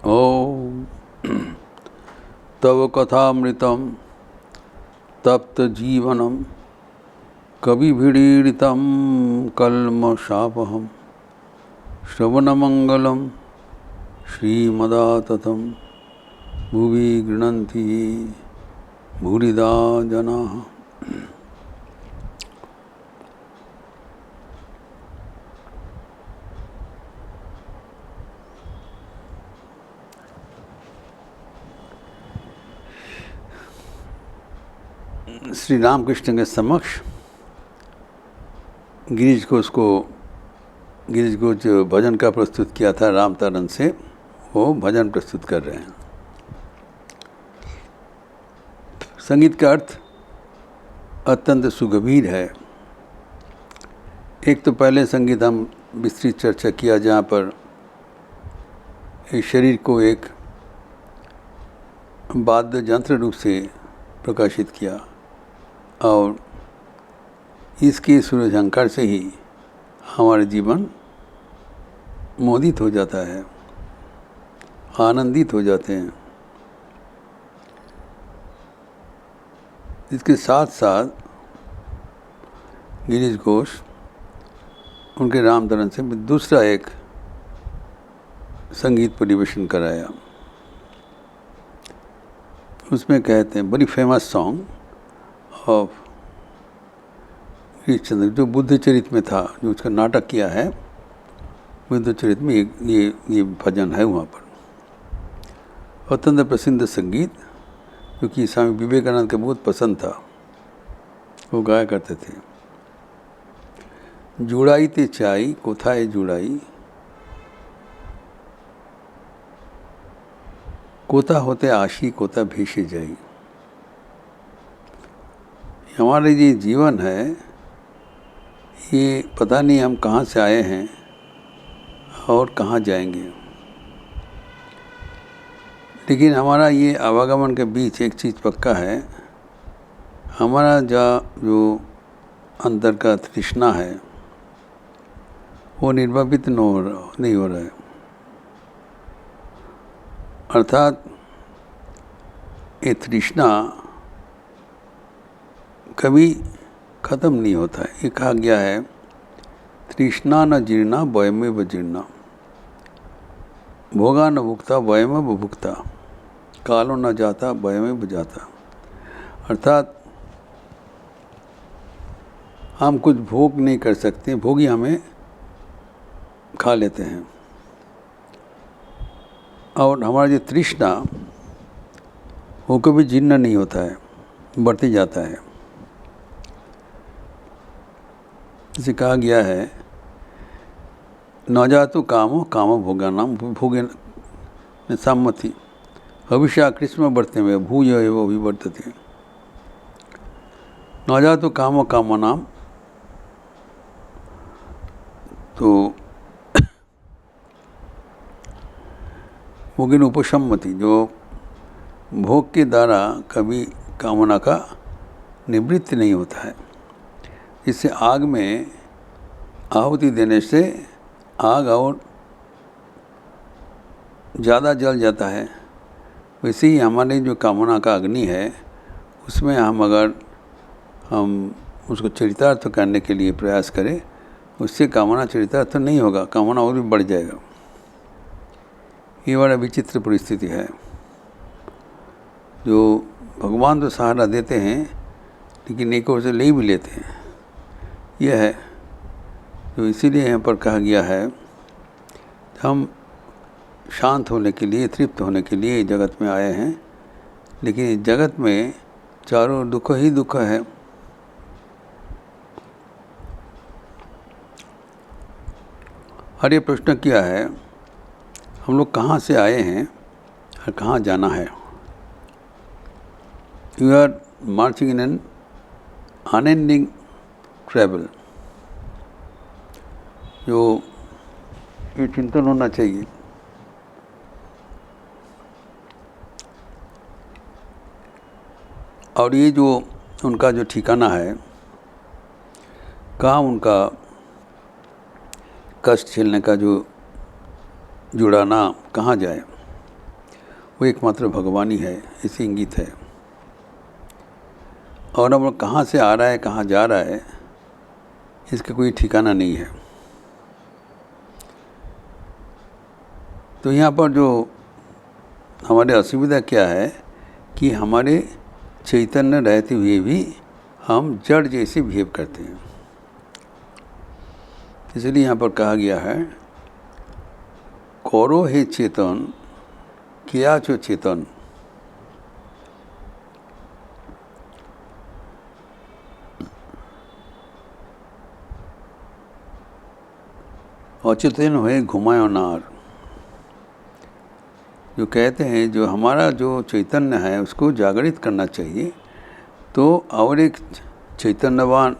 ॐ तव कथामृतं तप्तजीवनं कविभिरीडितं कल्मषापहं श्रवणमङ्गलं श्रीमदाततं भुवि गृह्णन्ति भूरिदा जनाः। श्री रामकृष्ण के समक्ष गिरीश घोष जो भजन का प्रस्तुत किया था राम तारण से, वो भजन प्रस्तुत कर रहे हैं। संगीत का अर्थ अत्यंत सुगभीर है। एक तो पहले संगीत हम विस्तृत चर्चा किया, जहाँ पर इस शरीर को एक वाद्य यंत्र रूप से प्रकाशित किया और इसके सूर्य झंकार से ही हमारा जीवन मोदित हो जाता है, आनंदित हो जाते हैं। इसके साथ साथ गिरीश घोष उनके राम तारण से दूसरा एक संगीत परिवेशन कराया। उसमें कहते हैं बड़ी famous song of Girish Chandra, जो बुद्ध चरित में था, जो उसका नाटक किया है बुद्ध चरित में, ये भजन है वहाँ पर। अत्यंत प्रसिद्ध संगीत, क्योंकि स्वामी विवेकानंद के बहुत पसंद था, वो गाया करते थे। जुड़ाई ते चाई कोथाए जुड़ाई, कोता होते आशी कोता भेषे जाई। हमारे ये जीवन है, ये पता नहीं हम कहाँ से आए हैं और कहाँ जाएंगे, लेकिन हमारा ये आवागमन के बीच एक चीज़ पक्का है, हमारा जो अंदर का तृष्णा है वो निर्वापित नहीं हो रहा है। अर्थात ये तृष्णा कभी ख़त्म नहीं होता है। ये कहा गया है, तृष्णा न जीर्णा वयमेव जीर्णा, भोगा न भुक्ता वयमेव भुक्ता, कालो न जाता वयमेव जाता। अर्थात हम कुछ भोग नहीं कर सकते, भोगी हमें खा लेते हैं। और हमारा जो तृष्णा वो कभी जीर्ण नहीं होता है, बढ़ते जाता है। इसे कहा गया है, न जातु कामो कामो भोगानाम भोगे सम्मति हविषा कृष्ण वर्ते में भूय एव विवर्तते। न जातु कामो कामनाम, तो भोगिन उपसम्मति, जो भोग के द्वारा कभी कामना का निवृत्ति नहीं होता है। इससे आग में आहुति देने से आग और ज़्यादा जल जाता है। वैसे ही हमारी जो कामना का अग्नि है, उसमें हम उसको चरितार्थ करने के लिए प्रयास करें, उससे कामना चरितार्थ नहीं होगा, कामना और भी बढ़ जाएगा। ये बड़ा विचित्र परिस्थिति है। जो भगवान तो सहारा देते हैं, लेकिन एक ओर से ले भी लेते हैं। यह है जो इसीलिए यहाँ पर कहा गया है, हम शांत होने के लिए, तृप्त होने के लिए जगत में आए हैं, लेकिन इस जगत में चारों दुख ही दुख है। और ये प्रश्न किया है, हम लोग कहाँ से आए हैं और कहाँ जाना है। You are marching in an unending travel, जो ये चिंतन होना चाहिए। और ये जो उनका जो ठिकाना है, कहाँ उनका कष्ट झेलने का जो जुड़ाना, कहाँ जाए। वो एकमात्र भगवान ही है, इसे इंगित है। और अब कहाँ से आ रहा है, कहाँ जा रहा है, इसका कोई ठिकाना नहीं है। तो यहाँ पर जो हमारे असुविधा क्या है कि हमारे चैतन्य रहते हुए भी हम जड़ जैसे बिहेव करते हैं। इसलिए यहाँ पर कहा गया है, कौरो हे चेतन किया चो चेतन। अचेतन हुए घुमायो नार। जो कहते हैं जो हमारा जो चैतन्य है उसको जागृत करना चाहिए, तो और एक चैतन्यवान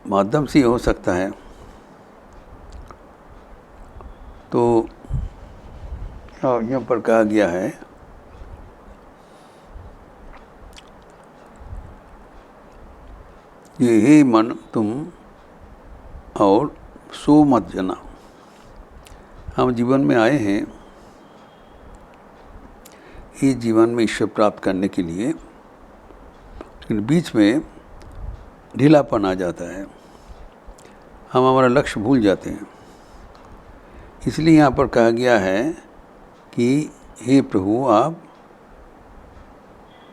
माध्यम से हो सकता है। तो यहाँ पर कहा गया है, ये हे मन तुम और सो मत जना। हम जीवन में आए हैं इस जीवन में ईश्वर प्राप्त करने के लिए, लेकिन बीच में ढीलापन आ जाता है, हम हमारा लक्ष्य भूल जाते हैं। इसलिए यहाँ पर कहा गया है कि हे प्रभु,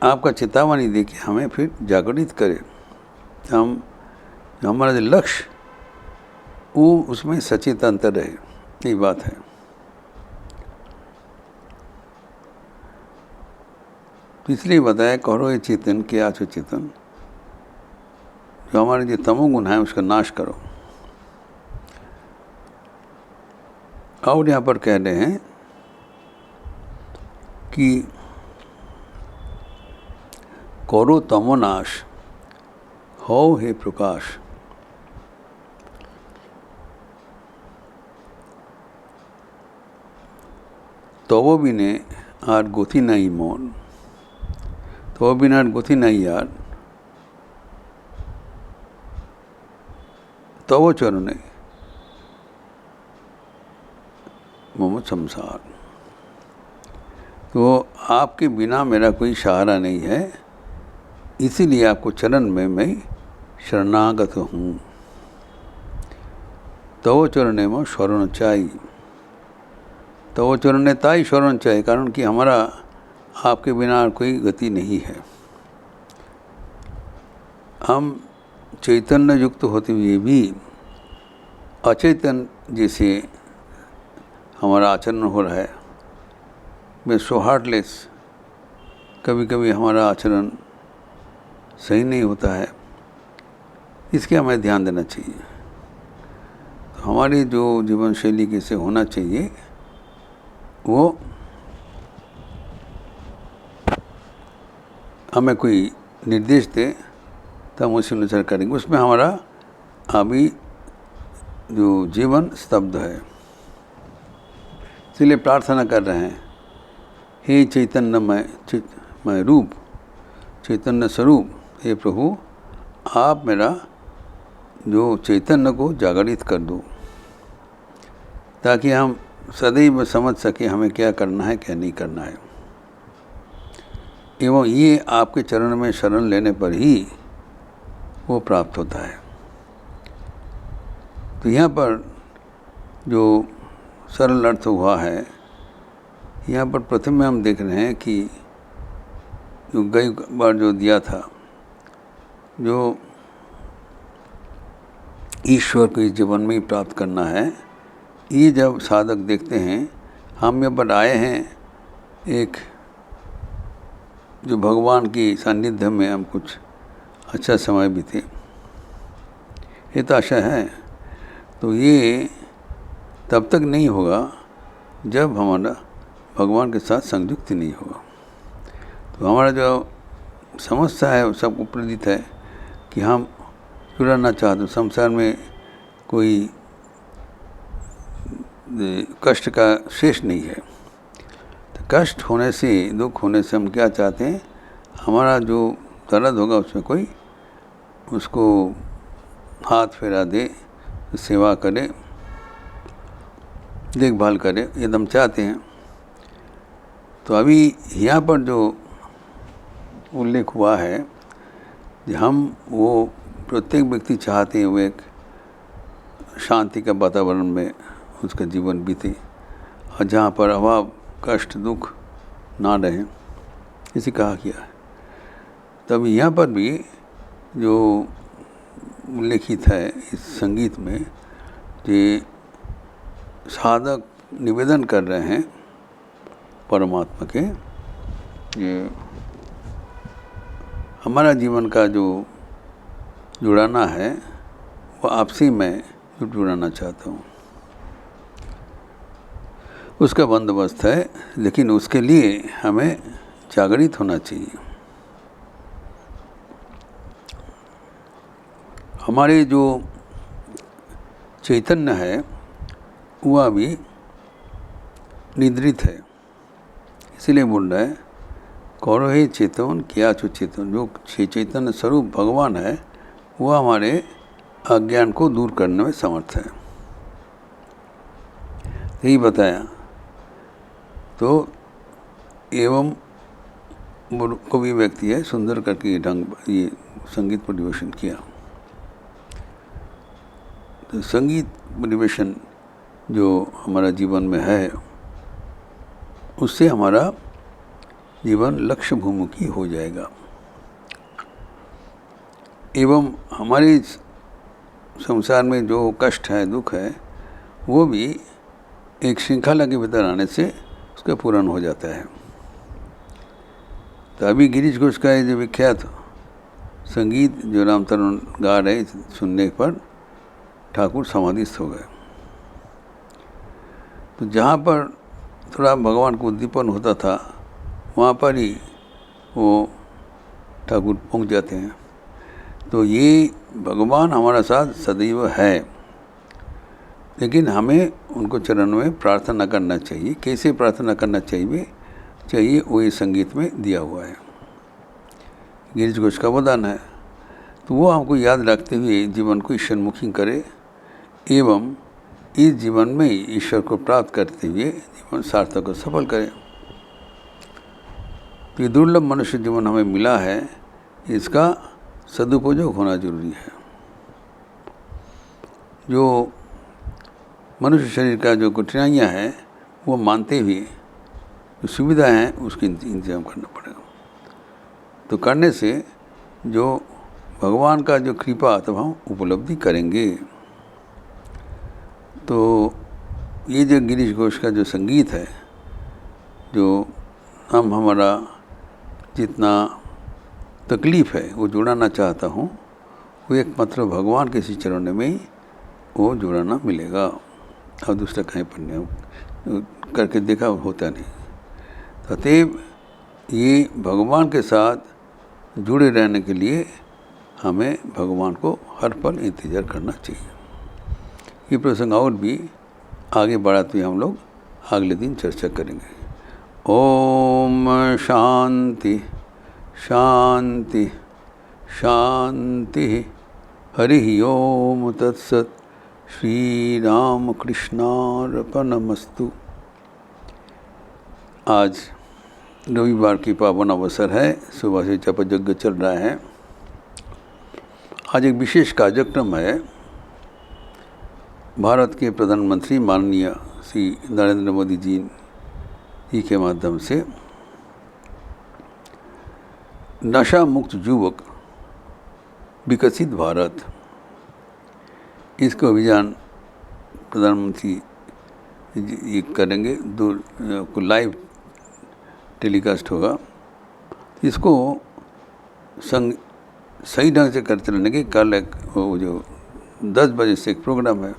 आपका चेतावनी दे के हमें फिर जागृत करें, हम हमारा जो लक्ष्य वो उसमें सचेतनता रहे। यही बात है। तो इसलिए बताया, करो ये चेतन के आचो चेतन, जो हमारे जो तमोगुण है उसका नाश करो। और यहाँ पर कह रहे हैं कि करो तमोनाश हो हे प्रकाश। तबो बिने आर गति नहीं मोन। तबो बिना आर गति नहीं यार, तबो चरणे मोहम्मद संसार। तो आपके बिना मेरा कोई सहारा नहीं है, इसीलिए आपको चरण में मैं शरणागत हूँ। तवो चरणे में शरण चाहिए, तवो चरणे ताई शरण चाहिए, कारण कि हमारा आपके बिना कोई गति नहीं है। हम चैतन्य युक्त होते हुए भी अचेतन जैसे हमारा आचरण हो रहा है। मैं सो हार्टलेस, कभी कभी हमारा आचरण सही नहीं होता है, इसके हमें ध्यान देना चाहिए। तो हमारी जो जीवन शैली कैसे होना चाहिए वो हमें कोई निर्देश दे तो हम उसी अनुसार करेंगे। उसमें हमारा अभी जो जीवन स्तब्ध है। इसलिए प्रार्थना कर रहे हैं, हे चैतन्यमय रूप, चैतन्य स्वरूप, हे प्रभु, आप मेरा जो चैतन्य को जागृत कर दो, ताकि हम सदैव समझ सके हमें क्या करना है क्या नहीं करना है। एवं ये आपके चरण में शरण लेने पर ही वो प्राप्त होता है। तो यहाँ पर जो सरल अर्थ हुआ है, यहाँ पर प्रथम में हम देख रहे हैं कि जो गई बार जो दिया था, जो ईश्वर को इस जीवन में ही प्राप्त करना है, ये जब साधक देखते हैं, हम यहाँ पर आए हैं एक जो भगवान की सानिध्य में हम कुछ अच्छा समय बीते, ये तो आशा है। तो ये तब तक नहीं होगा जब हमारा भगवान के साथ संयुक्त नहीं होगा। तो हमारा जो समस्या है वो सबको प्रेरित है कि हम जुड़ना चाहते, संसार में कोई कष्ट का शेष नहीं है। तो कष्ट होने से, दुख होने से हम क्या चाहते हैं, हमारा जो दर्द होगा उसमें कोई उसको हाथ फेरा दे, सेवा करे, देखभाल करे, ये हम चाहते हैं। तो अभी यहाँ पर जो उल्लेख हुआ है कि हम वो प्रत्येक व्यक्ति चाहते हैं वो एक शांति का वातावरण में उसका जीवन बीते और जहाँ पर अभाव कष्ट दुख ना रहे, इसे कहा गया है। तब यहाँ पर भी जो उल्लेखित है इस संगीत में कि साधक निवेदन कर रहे हैं परमात्मा के, ये हमारा जीवन का जो जुड़ाना है वो आपसे मैं जुड़ाना चाहता हूँ, उसका बंदोबस्त है, लेकिन उसके लिए हमें जागृत होना चाहिए। हमारे जो चैतन्य है वह भी निद्रित है, इसीलिए बोल रहा है कौरो हे चेतन क्या चु चेतन। जो चैतन्य स्वरूप भगवान है वह हमारे अज्ञान को दूर करने में समर्थ है, यही बताया। तो एवं कवि व्यक्ति है सुंदर करके ढंग ये संगीत परिवेशन किया। तो संगीत परिवेशन जो हमारा जीवन में है उससे हमारा जीवन लक्ष्य भूमुखी हो जाएगा एवं हमारे संसार में जो कष्ट है दुख है वो भी एक श्रृंखला के भीतर आने से उसका पूर्ण हो जाता है। तो अभी गिरीश घोष का ये जो विख्यात संगीत जो राम तरुण गा रहे सुनने पर ठाकुर समाधिस्थ हो गए। तो जहाँ पर थोड़ा भगवान को उद्दीपन होता था वहाँ पर ही वो ठाकुर पहुँच जाते हैं। तो ये भगवान हमारा साथ सदैव है, लेकिन हमें उनको चरण में प्रार्थना करना चाहिए। कैसे प्रार्थना करना चाहिए वो ये संगीत में दिया हुआ है, गिरीश घोष का वरदान है। तो वो हमको याद रखते हुए जीवन को ईश्वरमुखी करे एवं इस जीवन में ईश्वर को प्राप्त करते हुए जीवन सार्थक और सफल करें। तो ये दुर्लभ मनुष्य जीवन हमें मिला है, इसका सदुपयोग होना जरूरी है। जो मनुष्य शरीर का जो कठिनाइयाँ हैं वो मानते हुए जो सुविधा हैं उसकी इंतजाम करना पड़ेगा। तो करने से जो भगवान का जो कृपा तब हम उपलब्धि करेंगे। तो ये जो गिरीश घोष का जो संगीत है, जो हमारा जितना तकलीफ़ है वो जुड़ाना चाहता हूँ, वो एकमात्र भगवान के इसी चरणों में ही वो जुड़ाना मिलेगा और दूसरा कहीं पढ़ने करके देखा होता नहीं। अतएव ये भगवान के साथ जुड़े रहने के लिए हमें भगवान को हर पल इंतज़ार करना चाहिए। ये प्रसंग और भी आगे बढ़ाते हुए हम लोग अगले दिन चर्चा करेंगे। ओम शांति शांति शांति। हरि ओम तत्सत। श्री राम कृष्णार्पणमस्तु। आज रविवार की पावन अवसर है, सुबह से जप यज्ञ चल रहा है। आज एक विशेष कार्यक्रम है। भारत के प्रधानमंत्री माननीय श्री नरेंद्र मोदी जी के माध्यम से नशा मुक्त युवक विकसित भारत, इसको अभियान प्रधानमंत्री ये करेंगे। को लाइव टेलीकास्ट होगा। इसको सही ढंग से करते रहने के कल एक वो जो 10 बजे से एक प्रोग्राम है,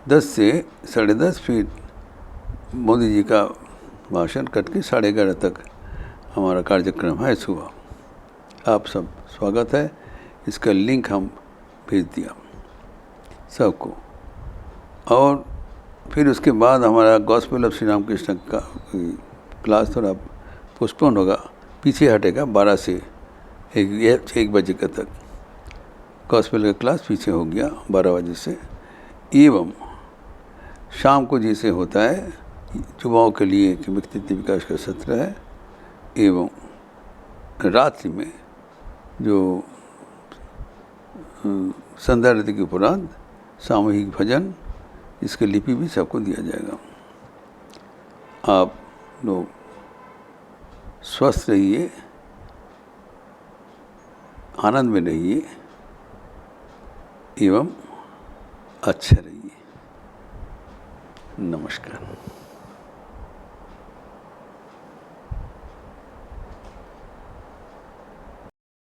10 से 10:30 फिर मोदी जी का भाषण करके 11:30 तक हमारा कार्यक्रम है सुबह। आप सब स्वागत है। इसका लिंक हम भेज दिया सबको। और फिर उसके बाद हमारा गॉस्पेल ऑफ श्री रामकृष्ण का क्लास थोड़ा पोस्टपोन होगा, पीछे हटेगा। 12 से 1 बजे तक गॉस्पेल का क्लास पीछे हो गया 12 बजे से। एवं शाम को जैसे होता है युवाओं के लिए एक व्यक्तित्व विकास का सत्र है एवं रात्रि में जो संध्या आरती के उपरांत सामूहिक भजन, इसके लिपि भी सबको दिया जाएगा। आप लोग स्वस्थ रहिए, आनंद में रहिए एवं अच्छे रहिए। नमस्कार।